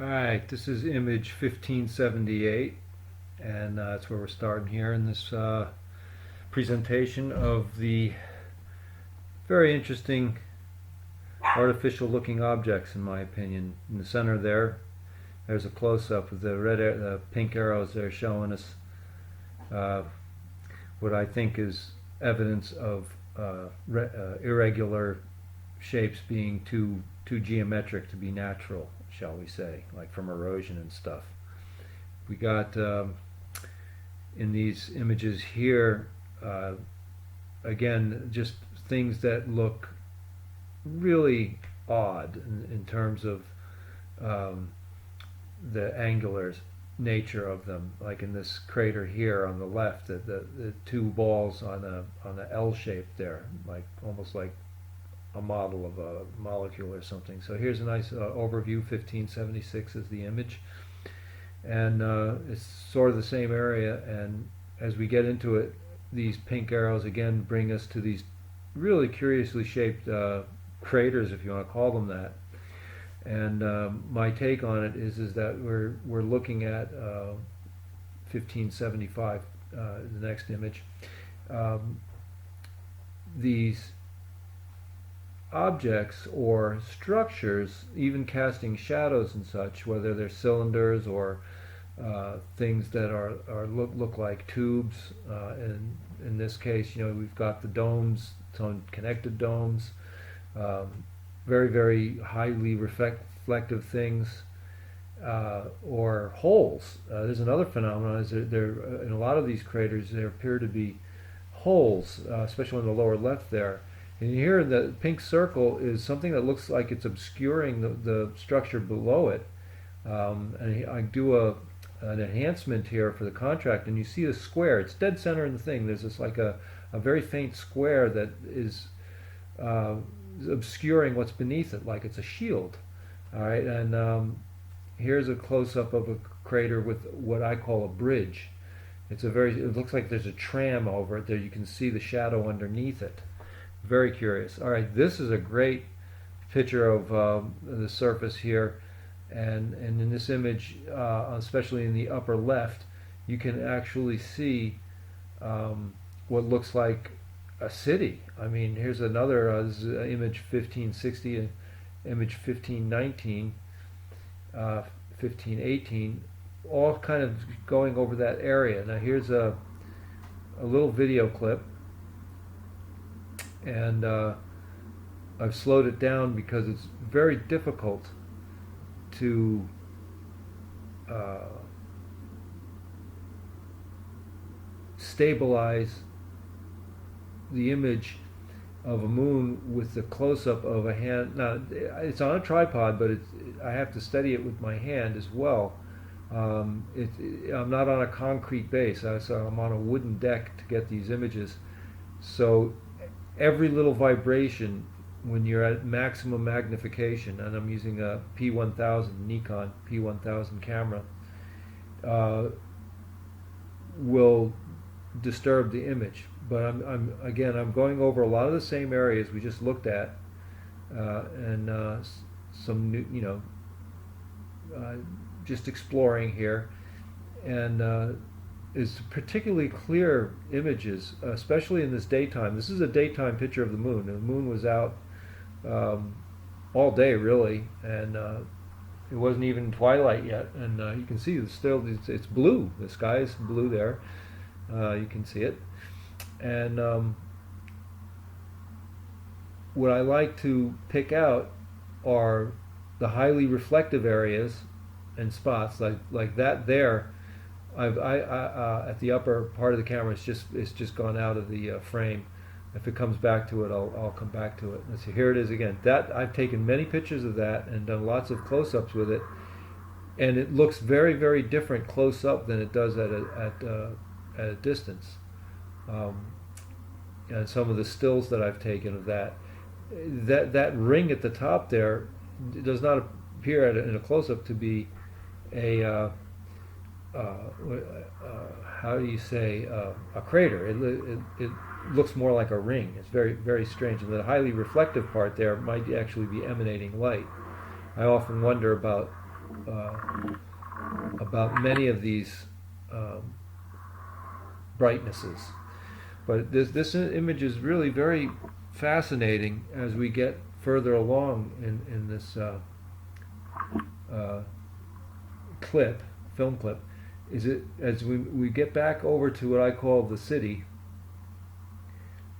Alright, this is image 1578, and that's where we're starting here in this presentation of the very interesting artificial looking objects, in my opinion. In the center there's a close-up of the pink arrows there showing us what I think is evidence of irregular shapes being too geometric to be natural, shall we say, like from erosion and stuff. We got in these images here again just things that look really odd in terms of the angular nature of them. Like in this crater here on the left, the two balls on a L shape there, like almost like a model of a molecule or something. So here's a nice overview. 1576 is the image, and it's sort of the same area. And as we get into it, these pink arrows again bring us to these really curiously shaped craters, if you want to call them that. And my take on it is that we're looking at 1575, the next image. These objects or structures, even casting shadows and such, whether they're cylinders or things that look like tubes. And in this case, we've got the domes, some connected domes, very, very highly reflective things, or holes. There's another phenomenon: is there in a lot of these craters there appear to be holes, especially in the lower left there. And here the pink circle is something that looks like it's obscuring the structure below it. And I do an enhancement here for the contrast, and you see the square. It's dead center in the thing. There's this like a very faint square that is obscuring what's beneath it, like it's a shield. All right, and here's a close-up of a crater with what I call a bridge. It looks like there's a tram over it there. You can see the shadow underneath it. Very curious. All right, this is a great picture of the surface here, and in this image, especially in the upper left, you can actually see what looks like a city. I mean, here's another this is image 1560, image 1519, 1518, all kind of going over that area. Now here's a little video clip, and I've slowed it down because it's very difficult to stabilize the image of a moon with the close-up of a hand. Now it's on a tripod, but I have to steady it with my hand as well. I'm not on a concrete base, so I'm on a wooden deck to get these images. So every little vibration, when you're at maximum magnification, and I'm using a P1000 Nikon P1000 camera, will disturb the image. But I'm going over a lot of the same areas we just looked at, and some new, just exploring here, and is particularly clear images, especially in this daytime. This is a daytime picture of the moon. The moon was out all day, really, and it wasn't even twilight yet. And you can see it's blue. The sky is blue there. You can see it. And what I like to pick out are the highly reflective areas and spots like that there. At the upper part of the camera, it's just gone out of the frame. If it comes back to it, I'll come back to it. And so here it is again. That I've taken many pictures of that and done lots of close-ups with it, and it looks very, very different close up than it does at a distance. And some of the stills that I've taken of that ring at the top there does not appear in a close-up to be a how do you say, a crater. It looks more like a ring. It's very, very strange. And the highly reflective part there might actually be emanating light. I often wonder about about many of these brightnesses. But this image is really very fascinating as we get further along in this film clip. Is it as we get back over to what I call the city?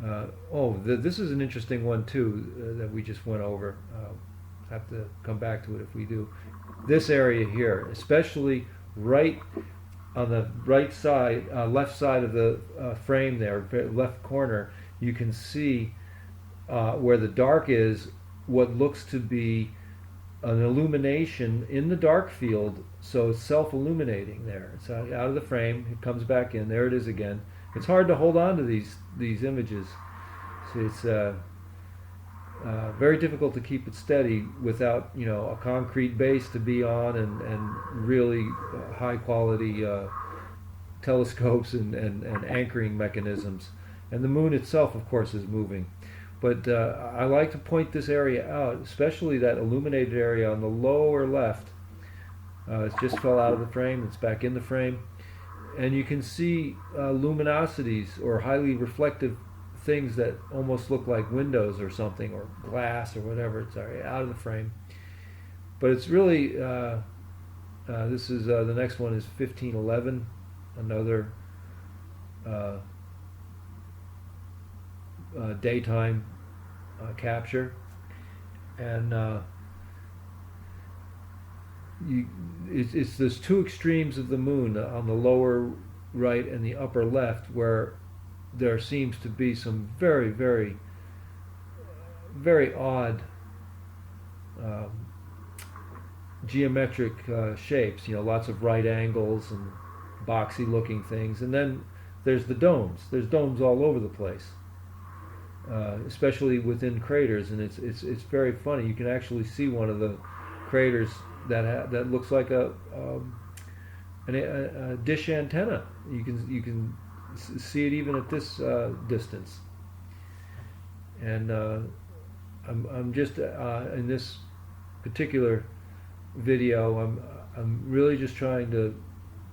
This is an interesting one too that we just went over. Have to come back to it if we do. This area here, especially right on the right side, left side of the frame there, left corner, you can see where the dark is, what looks to be an illumination in the dark field, so it's self-illuminating there. It's out of the frame, it comes back in, there it is again. It's hard to hold on to these images. So it's very difficult to keep it steady without a concrete base to be on and really high quality telescopes and anchoring mechanisms. And the moon itself, of course, is moving. But I like to point this area out, especially that illuminated area on the lower left. It just fell out of the frame, it's back in the frame. And you can see luminosities or highly reflective things that almost look like windows or something, or glass or whatever. It's out of the frame. But it's really, this is, the next one is 1511, another daytime capture. And it's those two extremes of the moon on the lower right and the upper left where there seems to be some very, very, very odd geometric shapes, lots of right angles and boxy looking things. And then there's the domes. There's domes all over the place, especially within craters, and it's very funny. You can actually see one of the craters that looks like a dish antenna. You can see it even at this distance. And I'm just in this particular video, I'm really just trying to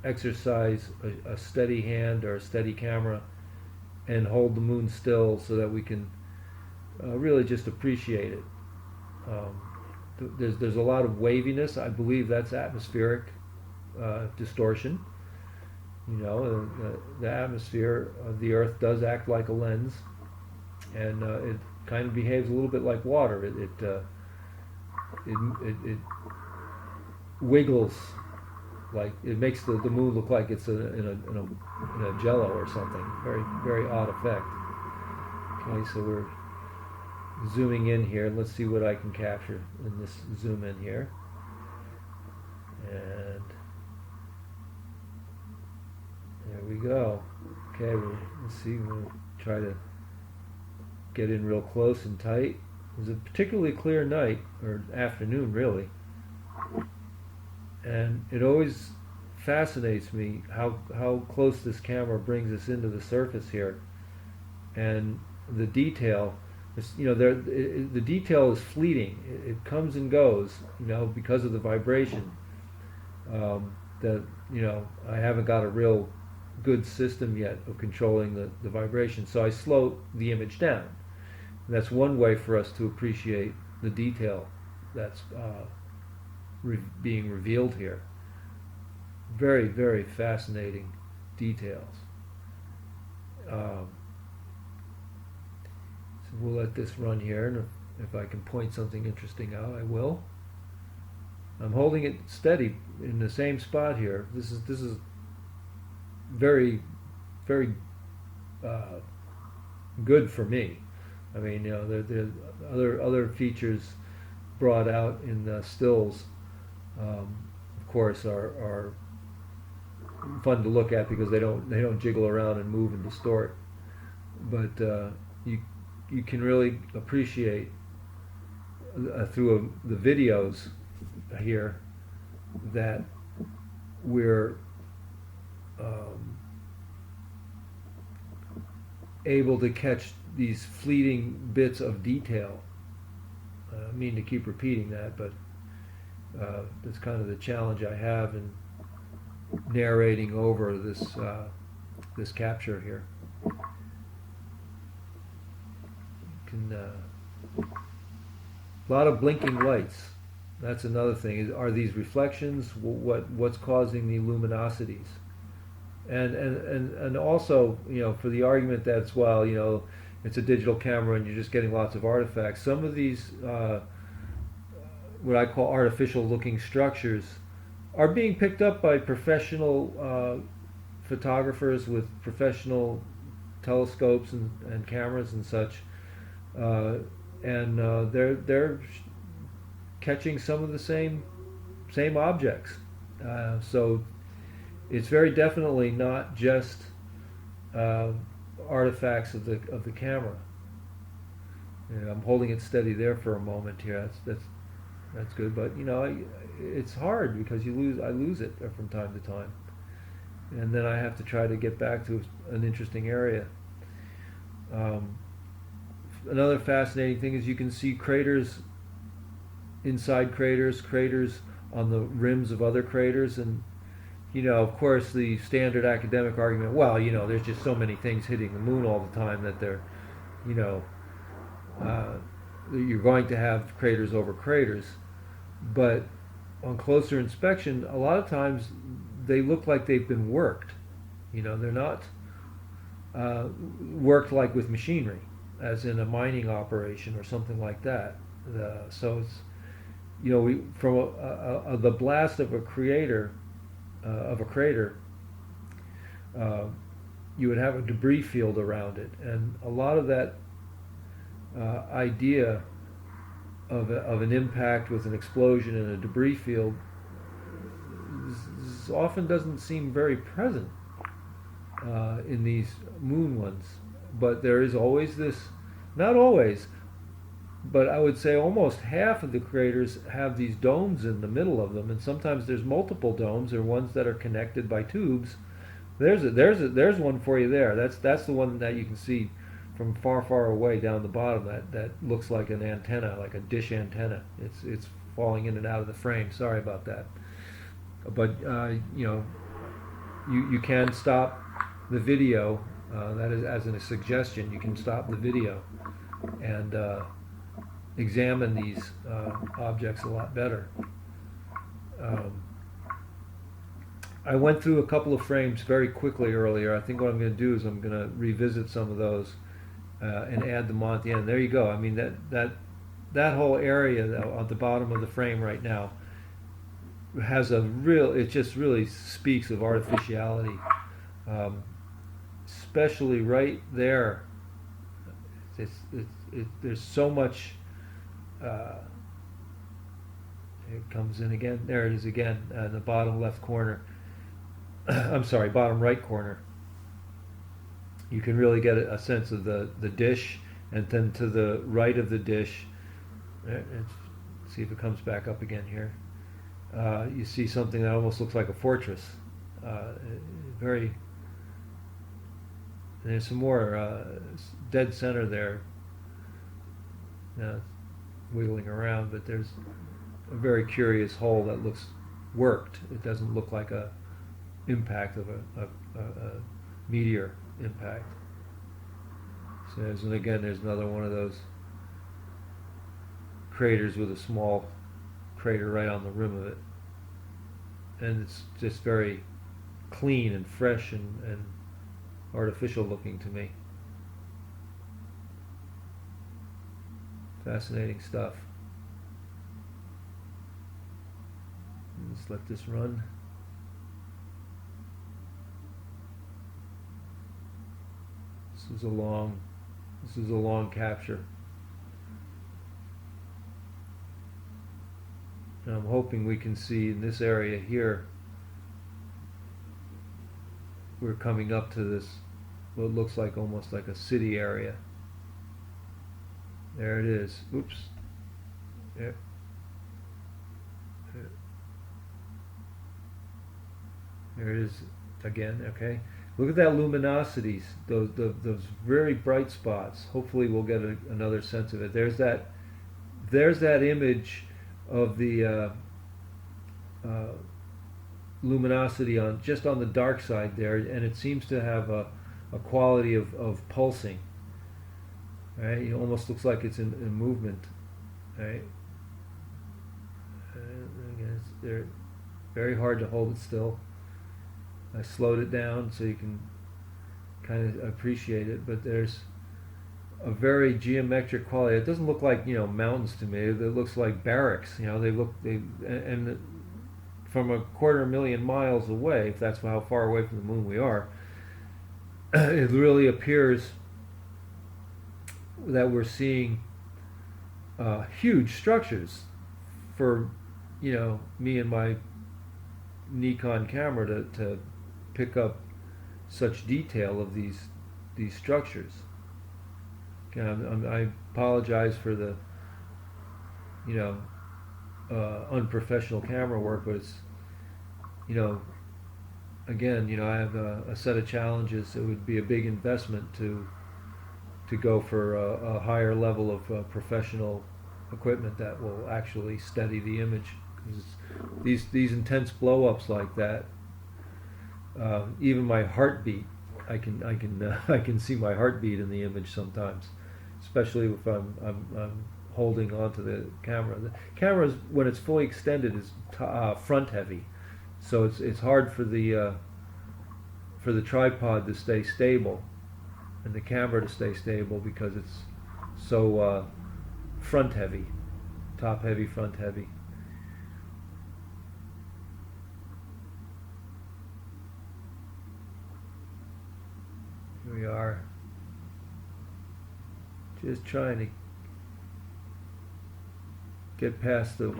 exercise a steady hand or a steady camera and hold the moon still so that we can really just appreciate it. There's a lot of waviness. I believe that's atmospheric distortion. The atmosphere of the Earth does act like a lens, and it kind of behaves a little bit like water. It wiggles, like it makes the moon look like it's in a jello or something. Very, very odd effect. Okay, so we're zooming in here. Let's see what I can capture in this zoom in here. And there we go. Okay, let's see. We'll try to get in real close and tight. It was a particularly clear night, or afternoon really. And it always fascinates me how close this camera brings us into the surface here. And the detail, the detail is fleeting. It comes and goes, because of the vibration. That I haven't got a real good system yet of controlling the vibration, so I slow the image down. And that's one way for us to appreciate the detail that's being revealed here. Very, very fascinating details. So we'll let this run here, and if I can point something interesting out, I will. I'm holding it steady in the same spot here. This is very, very good for me. I mean, there other features brought out in the stills, of course, are fun to look at because they don't jiggle around and move and distort. But you can really appreciate through the videos here that we're able to catch these fleeting bits of detail. I mean to keep repeating that, but That's kind of the challenge I have in narrating over this capture here. A lot of blinking lights. That's another thing. Are these reflections? What's causing the luminosities? And also, for the argument that's, well, it's a digital camera and you're just getting lots of artifacts. Some of these, what I call artificial looking structures, are being picked up by professional photographers with professional telescopes and cameras and such, and they're catching some of the same objects. So it's very definitely not just artifacts of the camera. I'm holding it steady there for a moment here. That's good, but it's hard because I lose it from time to time, and then I have to try to get back to an interesting area. Another fascinating thing is you can see craters inside craters on the rims of other craters, and of course the standard academic argument, well, there's just so many things hitting the moon all the time that they're, you're going to have craters over craters. But on closer inspection, a lot of times they look like they've been worked. They're not worked like with machinery, as in a mining operation or something like that. So it's, from the blast of a crater, you would have a debris field around it, and a lot of that idea of an impact with an explosion in a debris field often doesn't seem very present in these moon ones. But there is always this, not always, but I would say almost half of the craters have these domes in the middle of them, and sometimes there's multiple domes or ones that are connected by tubes. There's one for you there. That's the one that you can see from far away down the bottom. That looks like an antenna, like a dish antenna. It's falling in and out of the frame. Sorry about that. But you can stop the video. That is, as a suggestion, you can stop the video and examine these objects a lot better. I went through a couple of frames very quickly earlier. I think what I'm going to do is I'm going to revisit some of those and add them on at the end. There you go. I mean, that whole area at the bottom of the frame right now has it just really speaks of artificiality. Especially right there. There's so much. It comes in again. There it is again, in the bottom left corner. I'm sorry, bottom right corner. You can really get a sense of the dish, and then to the right of the dish, let's see if it comes back up again here. You see something that almost looks like a fortress. Very. And there's some more dead center there. It's wiggling around, but there's a very curious hole that looks worked. It doesn't look like a impact of a meteor impact. So there's another one of those craters with a small crater right on the rim of it, and it's just very clean and fresh and artificial looking to me. Fascinating stuff. Let's let this run. This is a long capture. And I'm hoping we can see in this area here, we're coming up to this, what looks like almost like a city area. There it is. Oops. There. There it is again. Okay. Look at that luminosities. Those very bright spots. Hopefully, we'll get another sense of it. There's that image of the luminosity on just on the dark side there, and it seems to have a quality of pulsing. Right, it almost looks like it's in movement. Right, and again, they're very hard to hold it still. I slowed it down so you can kind of appreciate it, but there's a very geometric quality. It doesn't look like, mountains to me. It looks like barracks. And from 250,000 miles away, if that's how far away from the moon we are, it really appears that we're seeing huge structures for, me and my Nikon camera to pick up such detail of these structures. I apologize for the unprofessional camera work, but it's again I have a set of challenges. It would be a big investment to go for a higher level of professional equipment that will actually steady the image. These intense blow-ups like that, even my heartbeat, I can see my heartbeat in the image sometimes, especially if I'm holding onto the camera. The camera, when it's fully extended, is front heavy, so it's hard for the tripod to stay stable and the camera to stay stable because it's so front heavy, top heavy, front heavy. Here we are, just trying to get past the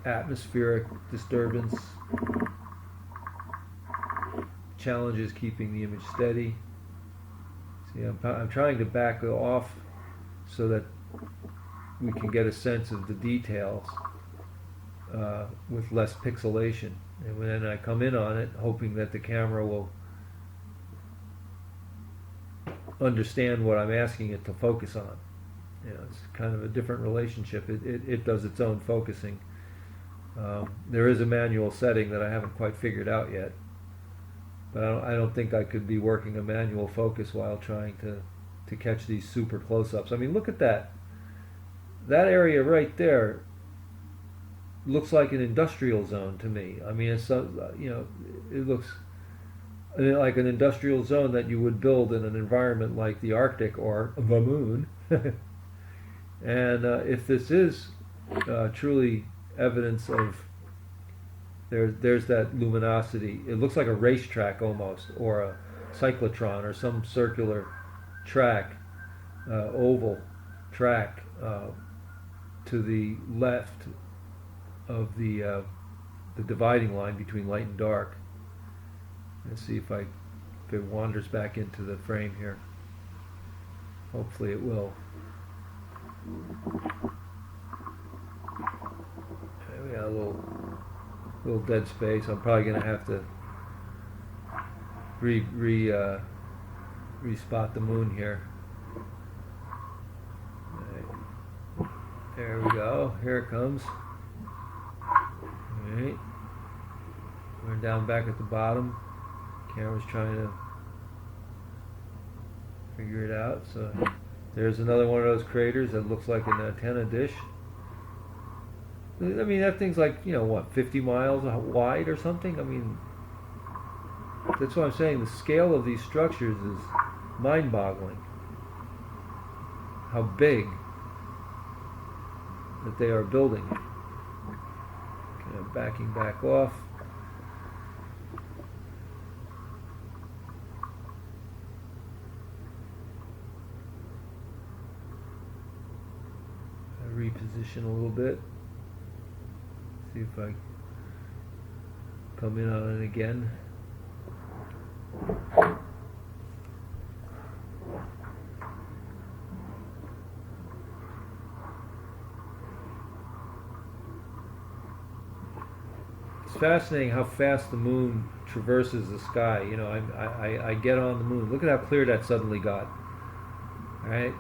atmospheric disturbance. Challenge is keeping the image steady. See, I'm trying to back off so that we can get a sense of the details with less pixelation. And when I come in on it, hoping that the camera will understand what I'm asking it to focus on. It's kind of a different relationship. It does its own focusing. There is a manual setting that I haven't quite figured out yet, but I don't think I could be working a manual focus while trying to catch these super close-ups. I mean, look at that. That area right there looks like an industrial zone to me. I mean, it's it looks like an industrial zone that you would build in an environment like the Arctic or the moon. And if this is truly evidence of there's that luminosity, it looks like a racetrack almost, or a cyclotron, or some circular track, oval track to the left of the dividing line between light and dark. Let's see if it wanders back into the frame here. Hopefully it will. Okay, we got a little dead space. I'm probably going to have to respot the moon here. Right. There we go. Here it comes. All right. We're down back at the bottom. Camera's trying to figure it out. So there's another one of those craters that looks like an antenna dish. I mean, that thing's like, 50 miles wide or something? I mean, that's what I'm saying. The scale of these structures is mind-boggling. How big that they are building. Okay, I'm backing back off. Reposition a little bit. See if I come in on it again. It's fascinating how fast the moon traverses the sky. I get on the moon. Look at how clear that suddenly got. All right,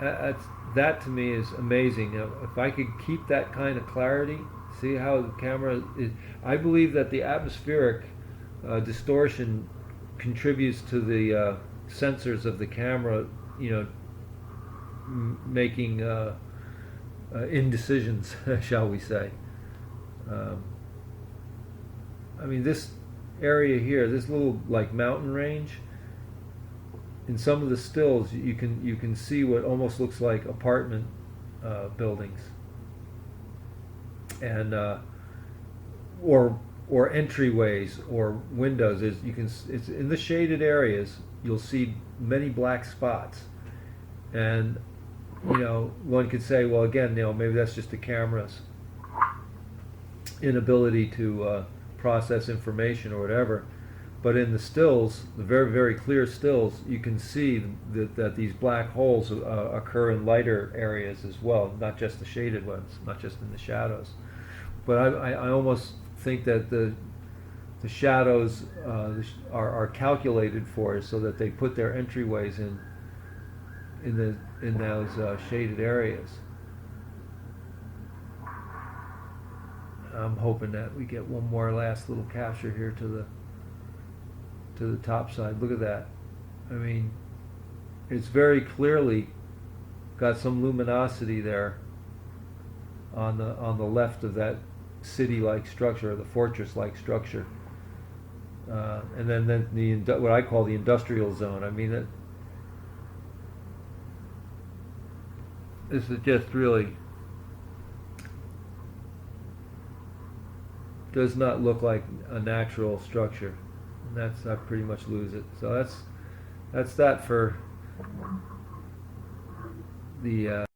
that's that to me is amazing. If I could keep that kind of clarity, see how the camera is, I believe that the atmospheric distortion contributes to the sensors of the camera, making indecisions, shall we say. I mean, this area here, this little like mountain range, in some of the stills you can see what almost looks like apartment buildings, and or entryways or windows. It's in the shaded areas you'll see many black spots, and one could say, well, again, maybe that's just the camera's inability to process information or whatever. But in the stills, the very, very clear stills, you can see that these black holes occur in lighter areas as well, not just the shaded ones, not just in the shadows. But I almost think that the shadows are calculated for, so that they put their entryways in those shaded areas. I'm hoping that we get one more last little capture here to the top side. Look at that. I mean, it's very clearly got some luminosity there on the left of that city-like structure, or the fortress-like structure, and then what I call the industrial zone. I mean, this is just really does not look like a natural structure. And I pretty much lose it. So that's that for the